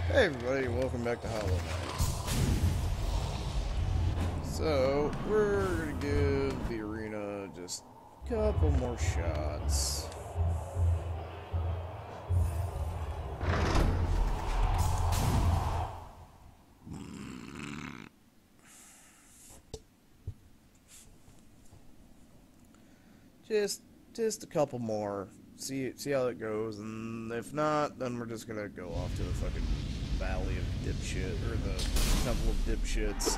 Hey everybody, welcome back to Hollow Knight. So, we're gonna give the arena just a couple more shots. Just a couple more. See how it goes, and if not, then we're just gonna go off to the fucking Valley of Dipshit, or the Temple of Dipshits.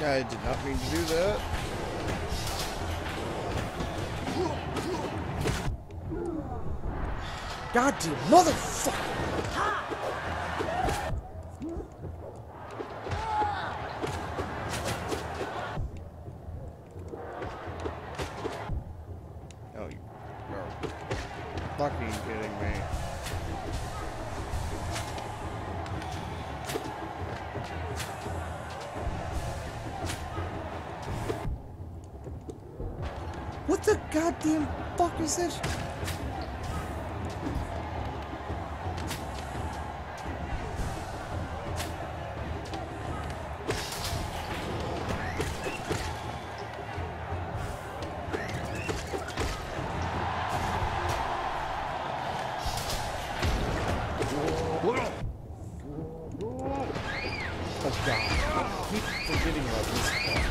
I did not mean to do that. Goddamn motherfucker! Oh, you are fucking kidding me. What the goddamn fuck is this? Oh god, I keep forgetting about this part.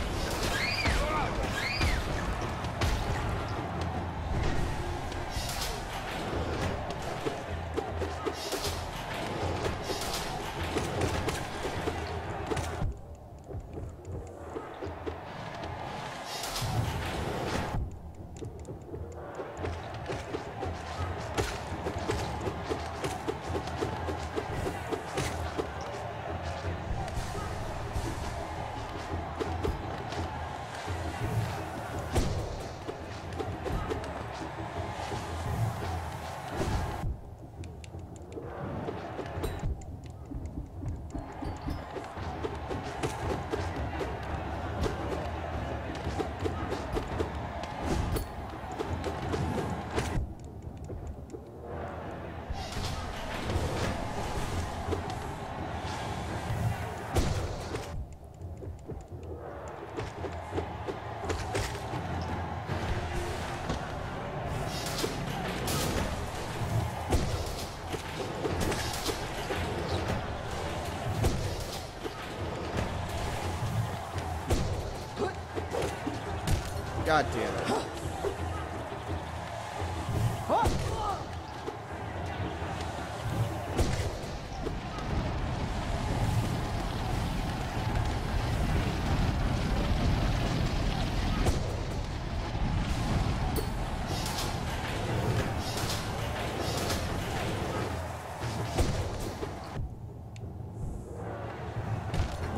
God damn it.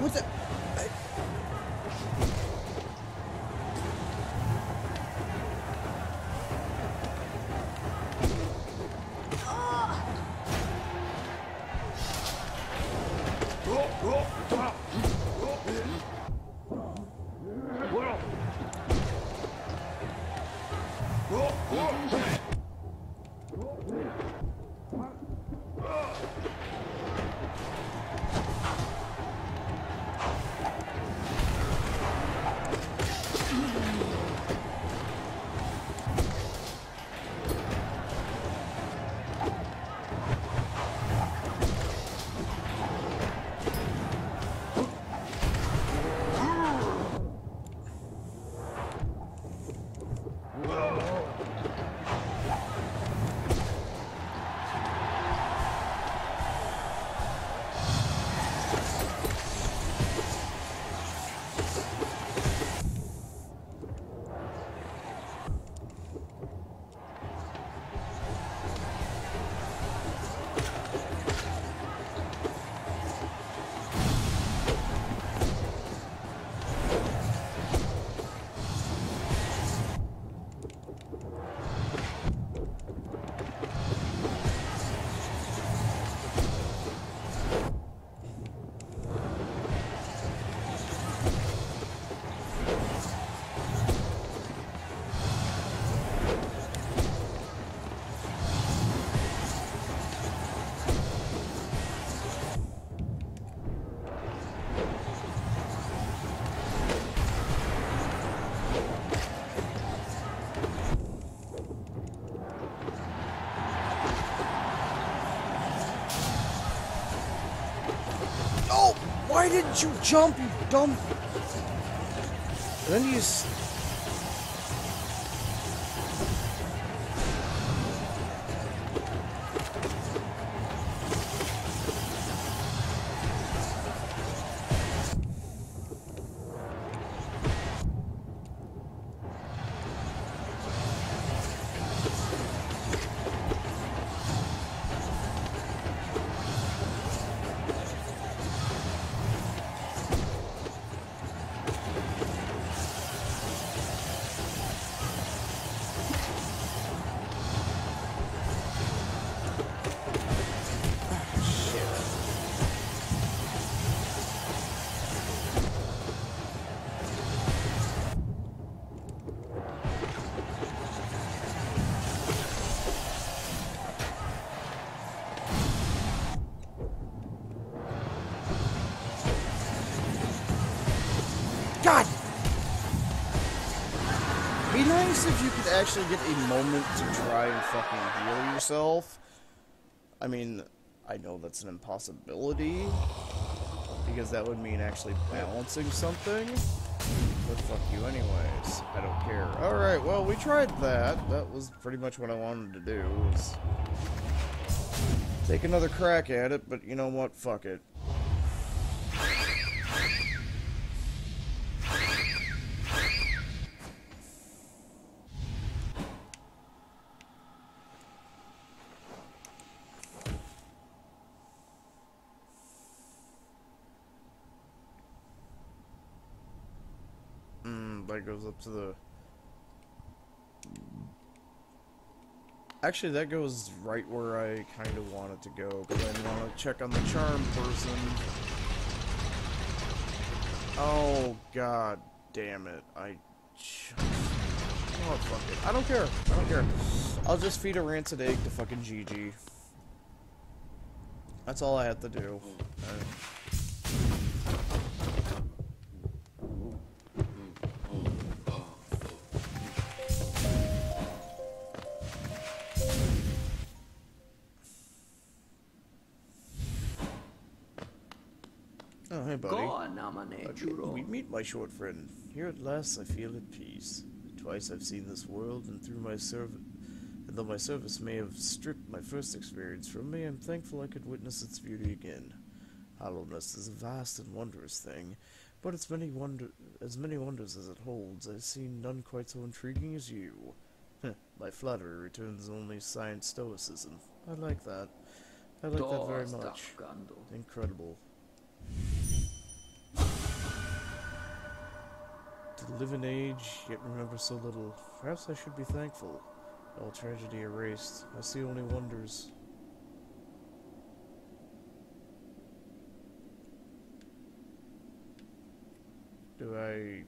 What the? Why didn't you jump, you dumb... And then you... God! Be nice if you could actually get a moment to try and fucking heal yourself. I mean, I know that's an impossibility, because that would mean actually balancing something. But fuck you anyways. I don't care. Alright, well, we tried that. That was pretty much what I wanted to do, was take another crack at it, but you know what? Fuck it. That goes up to the... Actually, that goes right where I kind of want it to go, because I want to check on the charm person. Oh, god damn it. Oh, fuck it. I don't care. I don't care. I'll just feed a rancid egg to fucking Gigi. That's all I have to do. Oh, hey, buddy. We meet, my short friend. Here at last, I feel at peace. Twice I've seen this world, and though my service may have stripped my first experience from me, I'm thankful I could witness its beauty again. Hollowness is a vast and wondrous thing, but as many wonders as it holds, I've seen none quite so intriguing as you. My flattery returns only science stoicism. I like that. I like that very much. Incredible. To live in age, yet remember so little. Perhaps I should be thankful. All tragedy erased. I see only wonders. Do I...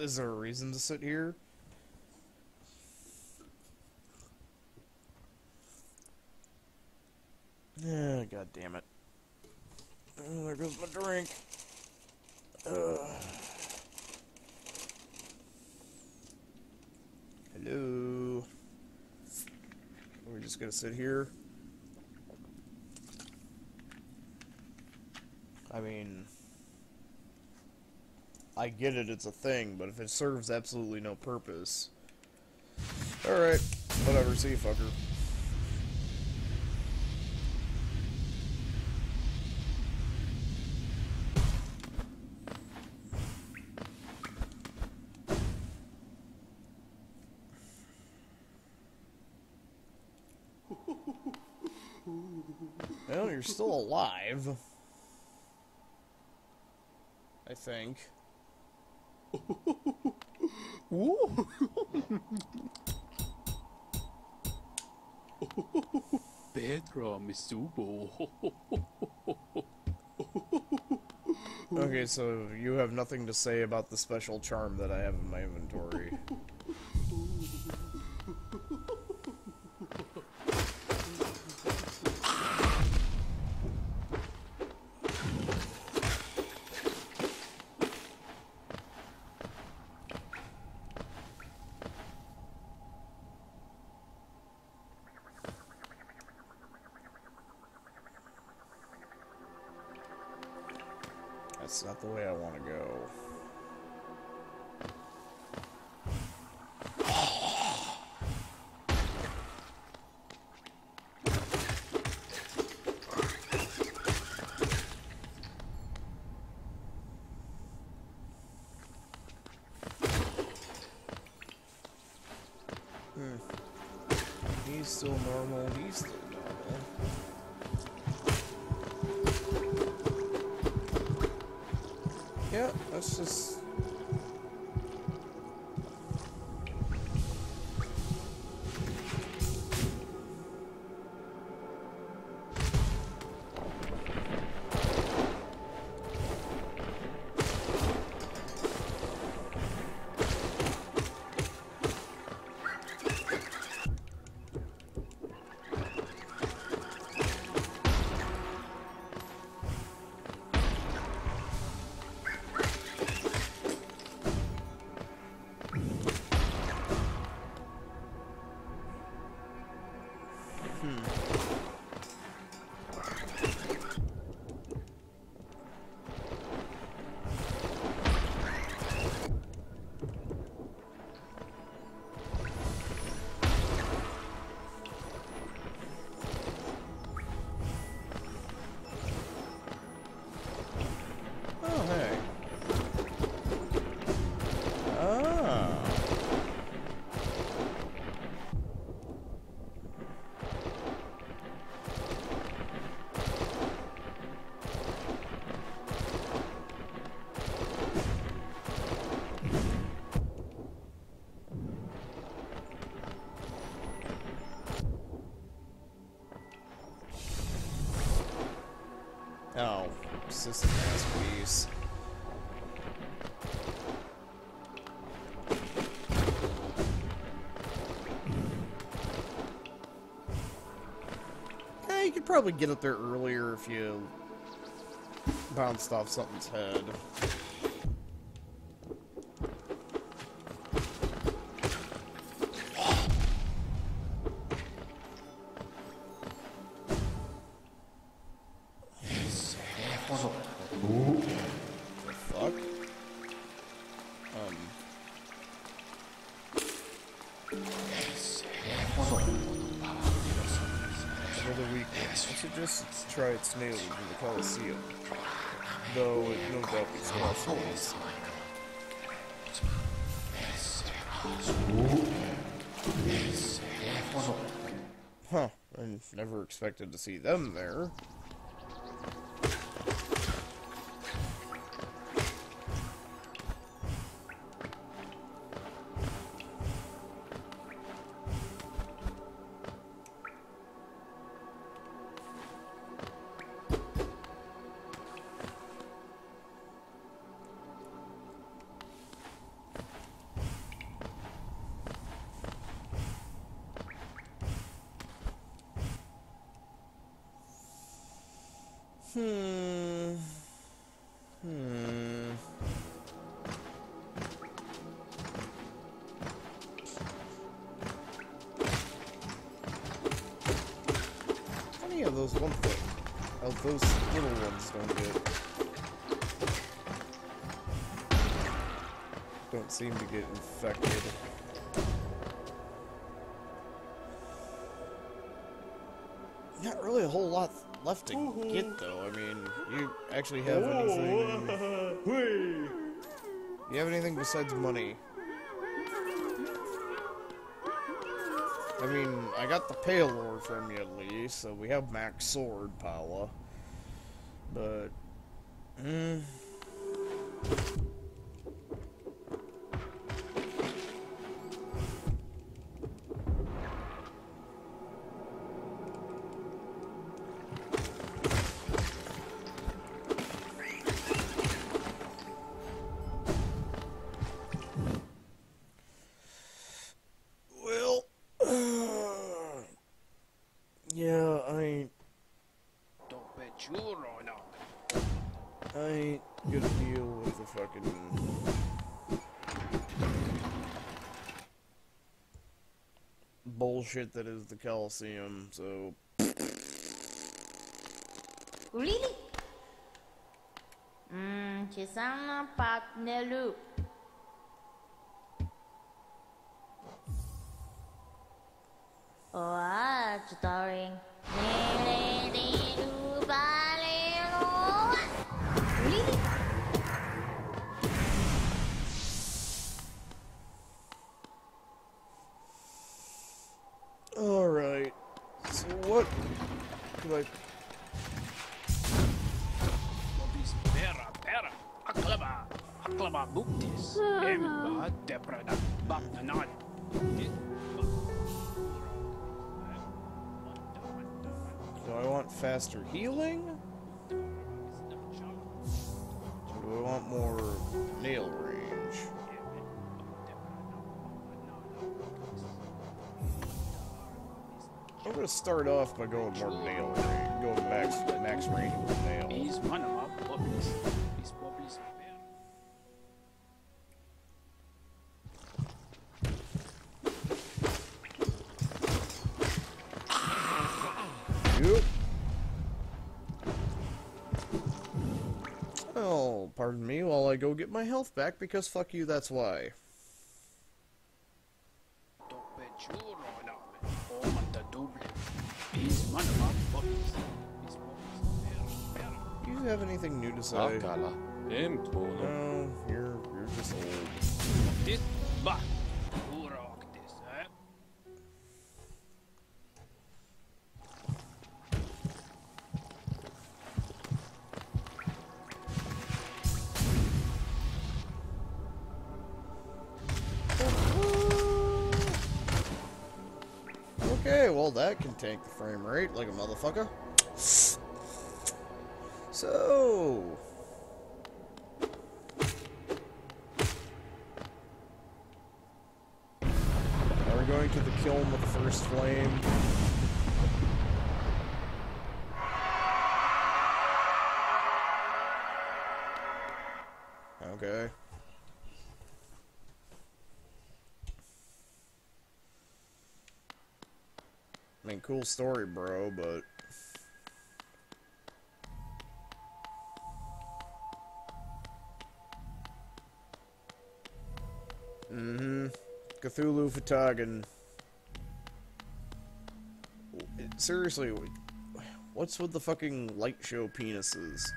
Is there a reason to sit here? Yeah, god damn it. Oh, there goes my drink. Hello. We're just gonna sit here. I mean, I get it, it's a thing, but if it serves absolutely no purpose. Alright, whatever, see you, fucker. Well, you're still alive. I think. Pedro Misubo. Okay, so you have nothing to say about the special charm that I have in my inventory. That's not the way I want to go. He's still normal, he's still normal. Yeah, that's just... Oh, system masterpiece. Yeah, you could probably get up there earlier if you bounced off something's head. Just try its nails in the Colosseum, though it no doubt be specialized. Huh, I never expected to see them there. Any of those those little ones don't seem to get infected. Not really a whole lot left to get, though. I mean, you actually have anything... You have anything besides money? I mean, I got the Pale Lore from you, at least, so we have max sword power. But... yeah, I ain't gonna deal with the fucking bullshit that is the Colosseum, so... Really? Ci sono pot nel loop. Oh, story. Alright. So what do I... Do I want faster healing? Or do I want more nail range? I'm gonna start off by going more nail range, going max range with nail. Yep. Oh, pardon me while I go get my health back, because fuck you, that's why. Do you have anything new to say? No, you're just old. Okay, well that can tank the frame rate like a motherfucker. So... are we going to the kiln with the first flame? Okay. I mean, cool story, bro, but... Cthulhu Fhtagn. Seriously, what's with the fucking light show penises?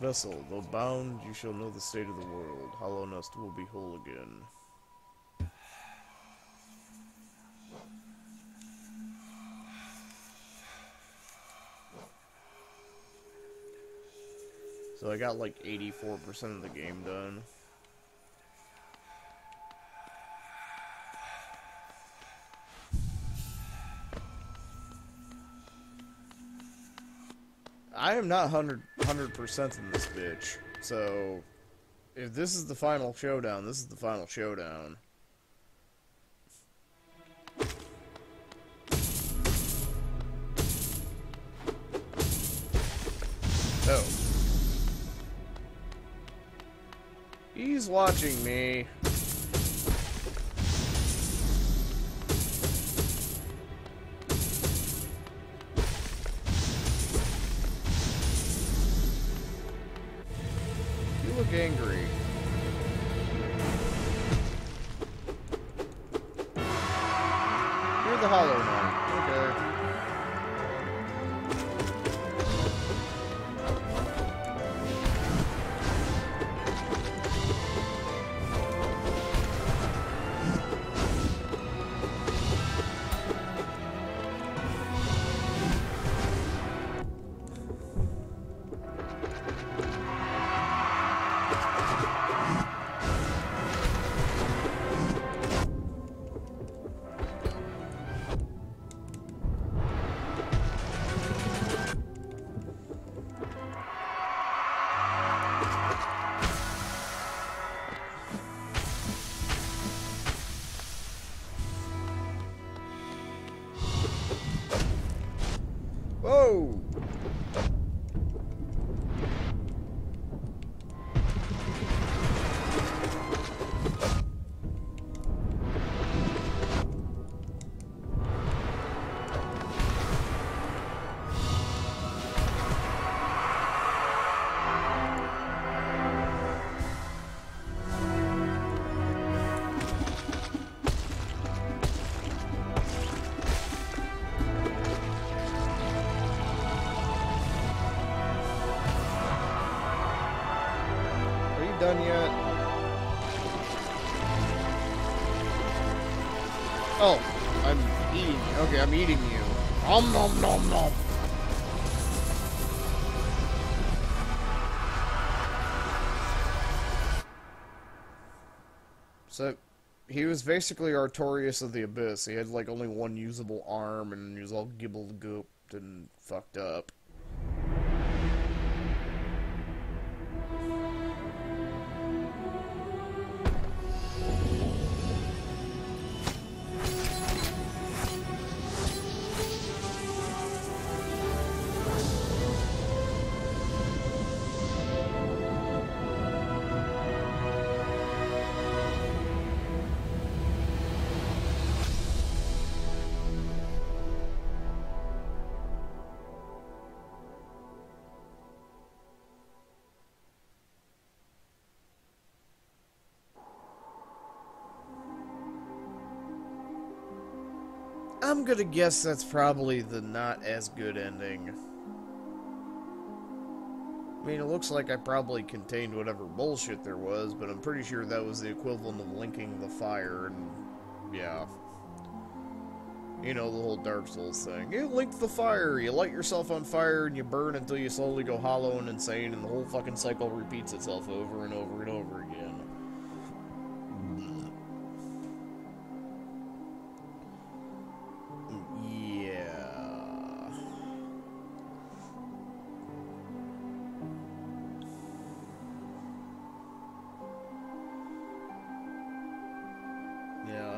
Vessel, though bound, you shall know the state of the world. Hollownest will be whole again. So I got like 84% of the game done. I am not 100% in this bitch, so if this is the final showdown, this is the final showdown. Oh. He's watching me. You look angry. You're the Hollow Knight. Okay. Whoa! done yet? Oh, I'm eating. Okay, I'm eating you. Nom nom nom nom. So, he was basically Artorias of the Abyss. He had, like, only one usable arm, and he was all gibble-gooped and fucked up. I'm gonna guess that's probably the not as good ending. I mean, it looks like I probably contained whatever bullshit there was, but I'm pretty sure that was the equivalent of linking the fire, and yeah. You know, the whole Dark Souls thing. You link the fire, you light yourself on fire, and you burn until you slowly go hollow and insane, and the whole fucking cycle repeats itself over and over and over again.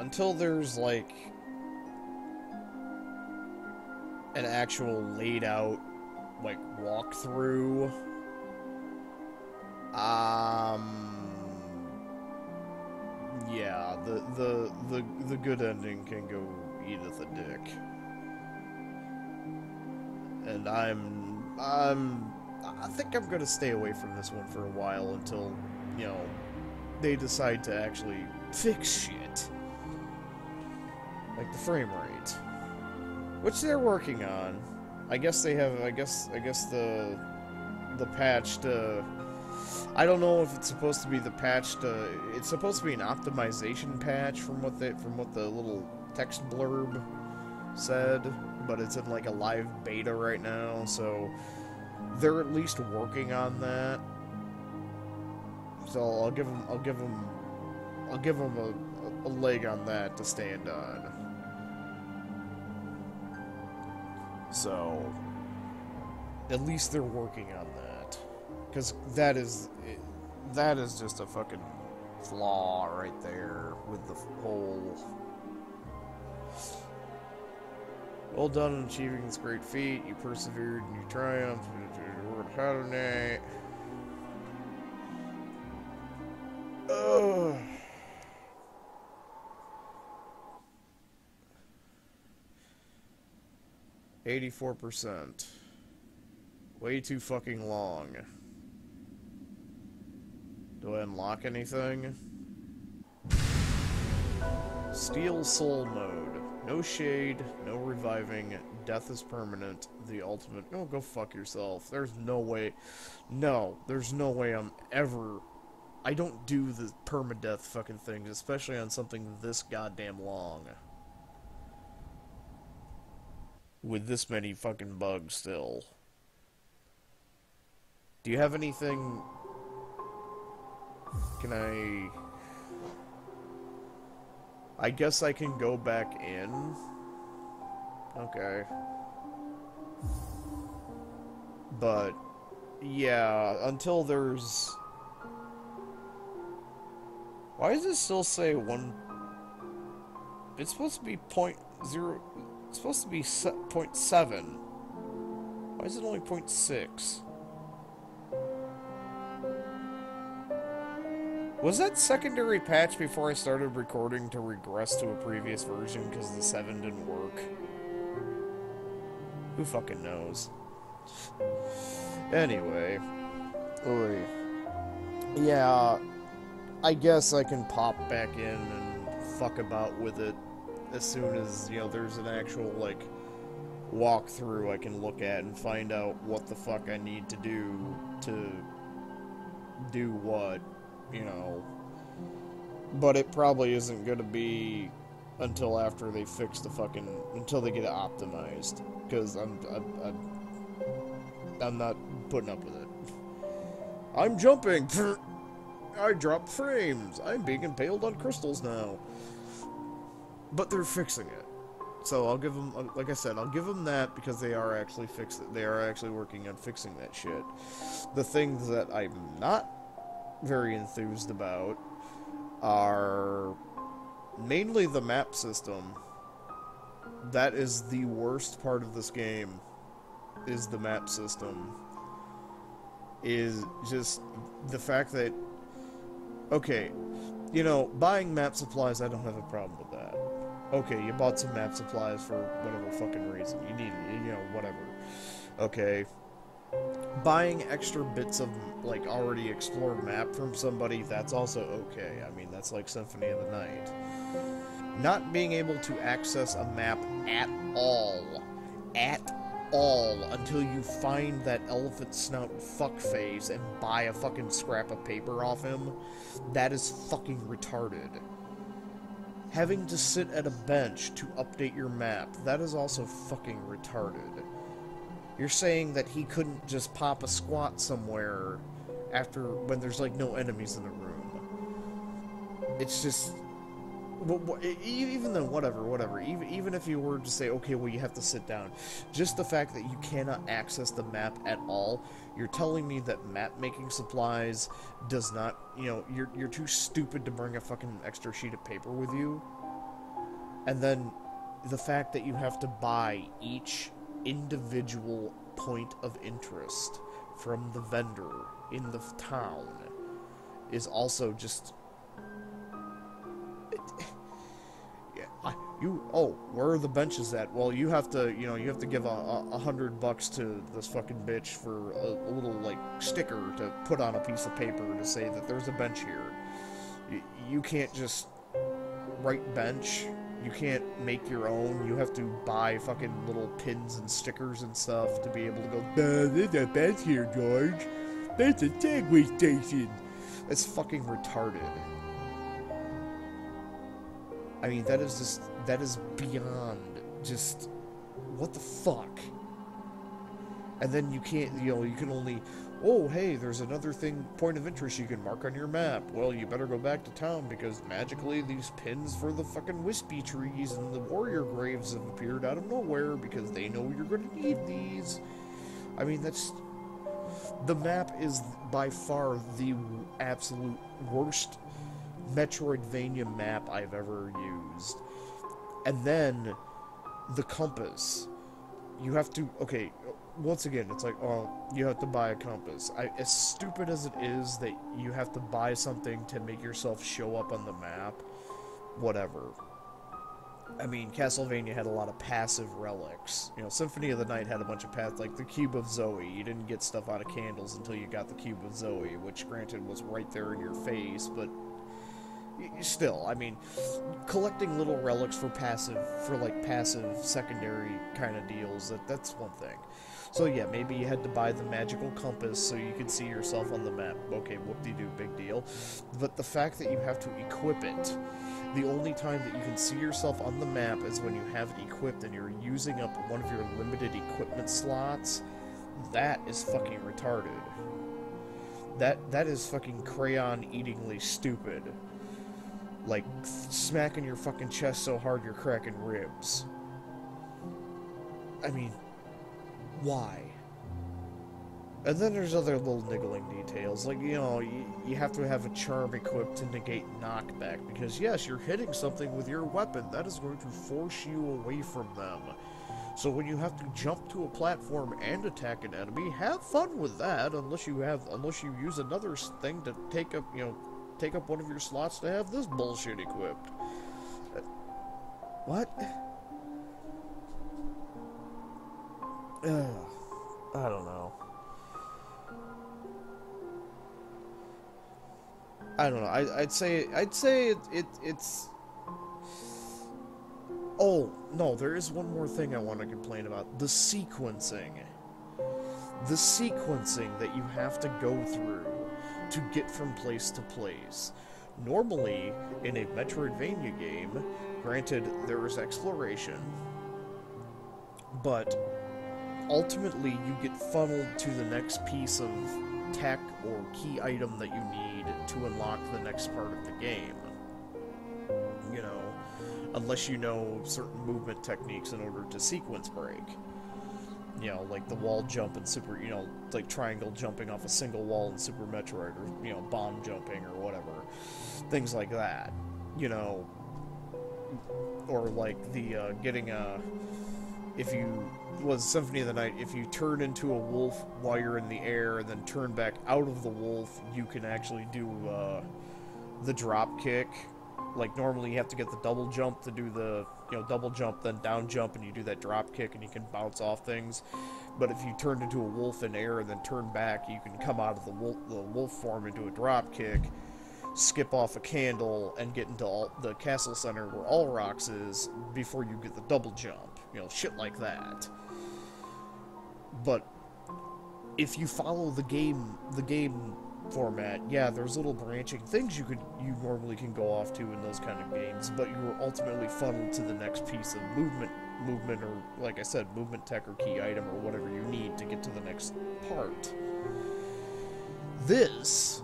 Until there's, like, an actual laid out, like, walkthrough, yeah, the good ending can go Edith a dick. And I think I'm gonna stay away from this one for a while until, you know, they decide to actually fix shit. Like the frame rate, which they're working on. I guess they have. I guess the patched. I don't know if it's supposed to be the patched. It's supposed to be an optimization patch from what the little text blurb said, but it's in like a live beta right now, so they're at least working on that. So I'll give them a leg on that to stand on. So, at least they're working on that. Because that is just a fucking flaw right there with the whole... Well done in achieving this great feat. You persevered and you triumphed. You worked hard on it. Ugh. 84%. Way too fucking long. Do I unlock anything? Steel Soul Mode. No shade, no reviving, death is permanent, the ultimate... Oh, go fuck yourself. There's no way... No, there's no way I'm ever... I don't do the permadeath fucking things, especially on something this goddamn long. With this many fucking bugs still. Do you have anything... Can I guess I can go back in? Okay. But, yeah, until there's... Why does it still say 1... It's supposed to be 0... It's supposed to be 0.7. Why is it only 0.6? Was that secondary patch before I started recording to regress to a previous version because the 7 didn't work? Who fucking knows? Anyway. Oy. Yeah, I guess I can pop back in and fuck about with it as soon as, you know, there's an actual, like, walkthrough I can look at and find out what the fuck I need to do what. you know. But it probably isn't going to be until after they fix until they get it optimized. Because I'm not putting up with it. I'm jumping! I dropped frames! I'm being impaled on crystals now. But they're fixing it. So I'll give them, like I said, I'll give them that because they are actually working on fixing that shit. The things that I'm not very enthused about are mainly the map system. That is the worst part of this game, is the map system. Is just the fact that, okay, you know, buying map supplies, I don't have a problem with that. Okay, you bought some map supplies for whatever fucking reason. You need it, you know, whatever. Okay. Buying extra bits of, like, already explored map from somebody, that's also okay. I mean, that's like Symphony of the Night. Not being able to access a map at all, until you find that elephant snout fuckface and buy a fucking scrap of paper off him, that is fucking retarded. Having to sit at a bench to update your map, that is also fucking retarded. You're saying that he couldn't just pop a squat somewhere when there's, like, no enemies in the room. It's just... even then, whatever. Even if you were to say, okay, well, you have to sit down. Just the fact that you cannot access the map at all, you're telling me that map-making supplies does not, you know, you're too stupid to bring a fucking extra sheet of paper with you? And then the fact that you have to buy each individual point of interest from the vendor in the town is also just... where are the benches at? Well, you have to give $100 to this fucking bitch for a little, like, sticker to put on a piece of paper to say that there's a bench here. You can't just write bench. You can't make your own. You have to buy fucking little pins and stickers and stuff to be able to go, there's a bench here, George. There's a Segway station. It's fucking retarded. I mean, that is beyond just, what the fuck? And then you can't, you can only, oh, hey, there's another point of interest you can mark on your map. Well, you better go back to town because magically these pins for the fucking wispy trees and the warrior graves have appeared out of nowhere because they know you're going to need these. I mean, the map is by far the absolute worst Metroidvania map I've ever used. And then the compass. You have to, okay, once again, it's like, oh, you have to buy a compass. As stupid as it is that you have to buy something to make yourself show up on the map, whatever. I mean, Castlevania had a lot of passive relics. You know, Symphony of the Night had a bunch of like the Cube of Zoe. You didn't get stuff out of candles until you got the Cube of Zoe, which, granted, was right there in your face, but still, I mean, collecting little relics for passive secondary kind of deals, that's one thing. So yeah, maybe you had to buy the magical compass so you could see yourself on the map. Okay, whoop-de-doo, big deal. But the fact that you have to equip it, the only time that you can see yourself on the map is when you have it equipped and you're using up one of your limited equipment slots, that is fucking retarded. That is fucking crayon-eatingly stupid. Like, smacking your fucking chest so hard you're cracking ribs. I mean, why? And then there's other little niggling details, like, you know, you have to have a charm equipped to negate knockback, because yes, you're hitting something with your weapon, that is going to force you away from them. So when you have to jump to a platform and attack an enemy, have fun with that, unless you use another thing to take up one of your slots to have this bullshit equipped. What? I don't know. I'd say it's. Oh no, there is one more thing I want to complain about: the sequencing. The sequencing that you have to go through to get from place to place. Normally, in a Metroidvania game, granted, there is exploration, but ultimately you get funneled to the next piece of tech or key item that you need to unlock the next part of the game. You know, unless you know certain movement techniques in order to sequence break. You know, like the wall jump in Super, you know, like triangle jumping off a single wall in Super Metroid, or, you know, bomb jumping or whatever. Things like that. You know, or like the, getting a, if you, was Symphony of the Night, if you turn into a wolf while you're in the air and then turn back out of the wolf, you can actually do, the drop kick. Like, normally you have to get the double jump to do the, you know, double jump, then down jump, and you do that drop kick, and you can bounce off things. But if you turn into a wolf in air and then turn back, you can come out of the wolf form into a drop kick, skip off a candle, and get into the castle center where Olrox is before you get the double jump. You know, shit like that. But if you follow the game format, yeah, there's little branching things you normally can go off to in those kind of games, but you're ultimately funneled to the next piece of movement, or, like I said, movement tech or key item or whatever you need to get to the next part. This,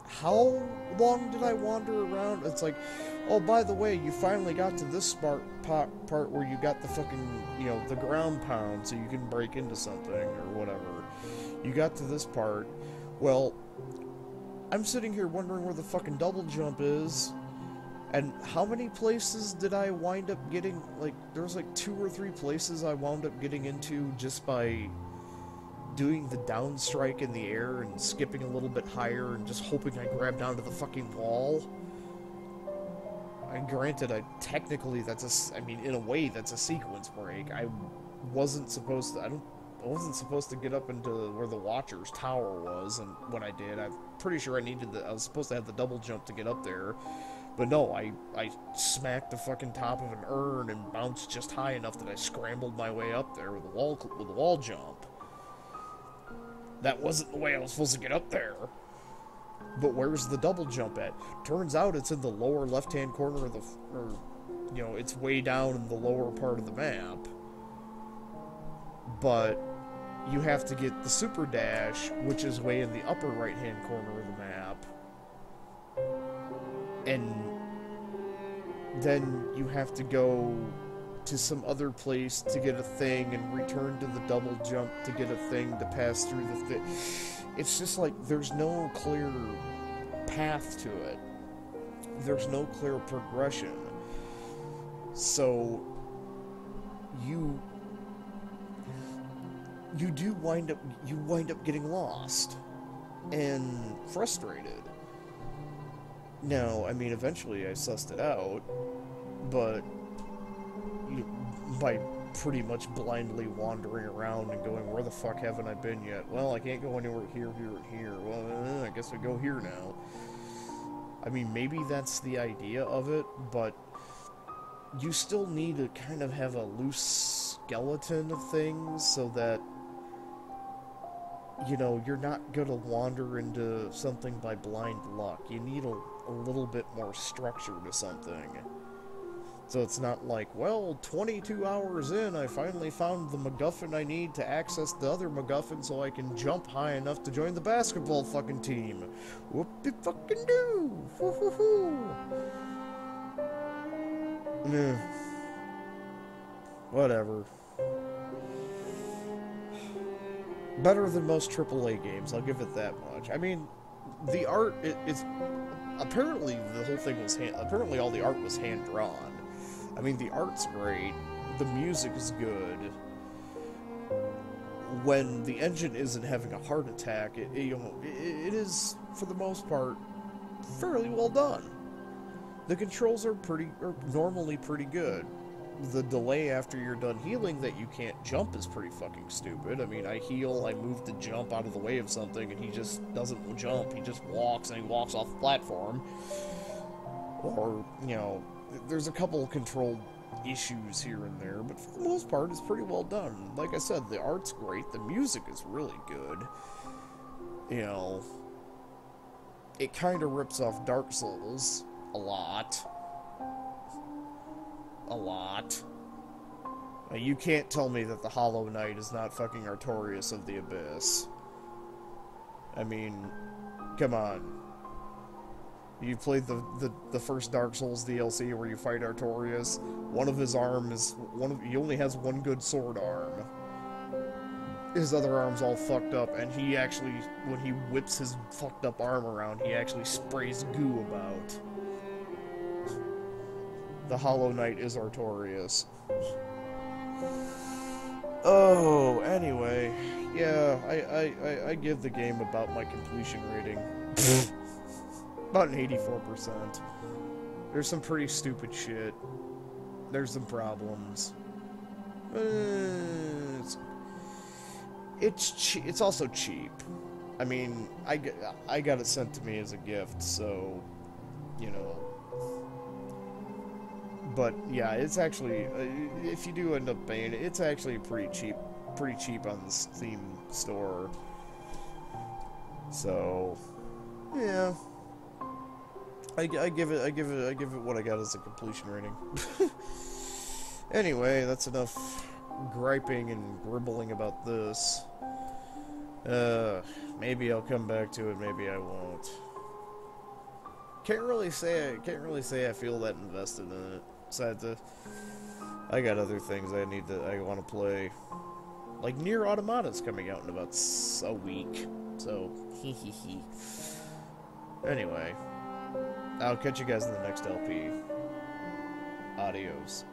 how long did I wander around? It's like, oh, by the way, you finally got to this part where you got the fucking, you know, the ground pound so you can break into something or whatever. You got to this part. Well, I'm sitting here wondering where the fucking double jump is, and how many places did I wind up getting? Like, there was like 2 or 3 places I wound up getting into just by doing the down strike in the air and skipping a little bit higher and just hoping I grabbed onto the fucking wall. And granted, technically that's I mean, in a way, that's a sequence break. I wasn't supposed to get up into where the Watcher's tower was, and when I did, I'm pretty sure I was supposed to have the double jump to get up there, but no, I smacked the fucking top of an urn and bounced just high enough that I scrambled my way up there with the wall jump. That wasn't the way I was supposed to get up there. But where's the double jump at? Turns out it's in the lower left-hand corner of you know, it's way down in the lower part of the map. But you have to get the super dash, which is way in the upper right-hand corner of the map. And then you have to go to some other place to get a thing and return to the double jump to get a thing to pass through the thing. It's just like there's no clear path to it. There's no clear progression. So you wind up getting lost and frustrated. Now, I mean, eventually I sussed it out, but by pretty much blindly wandering around and going, where the fuck haven't I been yet? Well, I can't go anywhere here, and here. Well, I guess I go here now. I mean, maybe that's the idea of it, but you still need to kind of have a loose skeleton of things so that, you know, you're not gonna wander into something by blind luck. You need a little bit more structure to something. So it's not like, well, 22 hours in, I finally found the MacGuffin I need to access the other MacGuffin so I can jump high enough to join the basketball fucking team. Whoop-de fucking do! Woo-hoo-hoo! Whatever. Better than most AAA games, I'll give it that much. I mean, the art, it's... Apparently the whole thing was apparently all the art was hand-drawn. I mean, the art's great, the music is good. When the engine isn't having a heart attack, it is, for the most part, fairly well done. The controls are normally pretty good. The delay after you're done healing that you can't jump is pretty fucking stupid. I mean, I heal, I move to jump out of the way of something, and he just doesn't jump. He just walks, and he walks off the platform. Or, you know, there's a couple of control issues here and there, but for the most part, it's pretty well done. Like I said, the art's great, the music is really good. You know, it kind of rips off Dark Souls a lot. A lot. You can't tell me that the Hollow Knight is not fucking Artorias of the Abyss. I mean, come on. You played the first Dark Souls DLC where you fight Artorias. One of his arms, he only has one good sword arm. His other arm's all fucked up, and he actually, when he whips his fucked up arm around, he actually sprays goo about. The Hollow Knight is Artorias. Oh, anyway, yeah, I give the game about my completion rating. About an 84%. There's some pretty stupid shit. There's some problems. It's also cheap. I mean, I got it sent to me as a gift, so, you know. But yeah, it's actually, if you do end up paying it, it's actually pretty cheap on the Steam store. So, yeah, I give it what I got as a completion rating. Anyway, that's enough griping and gribbling about this. Maybe I'll come back to it, maybe I won't. Can't really say I feel that invested in it. Besides, I got other things I want to play. Like Nier Automata's coming out in about a week, so hee. Anyway, I'll catch you guys in the next LP. Adios.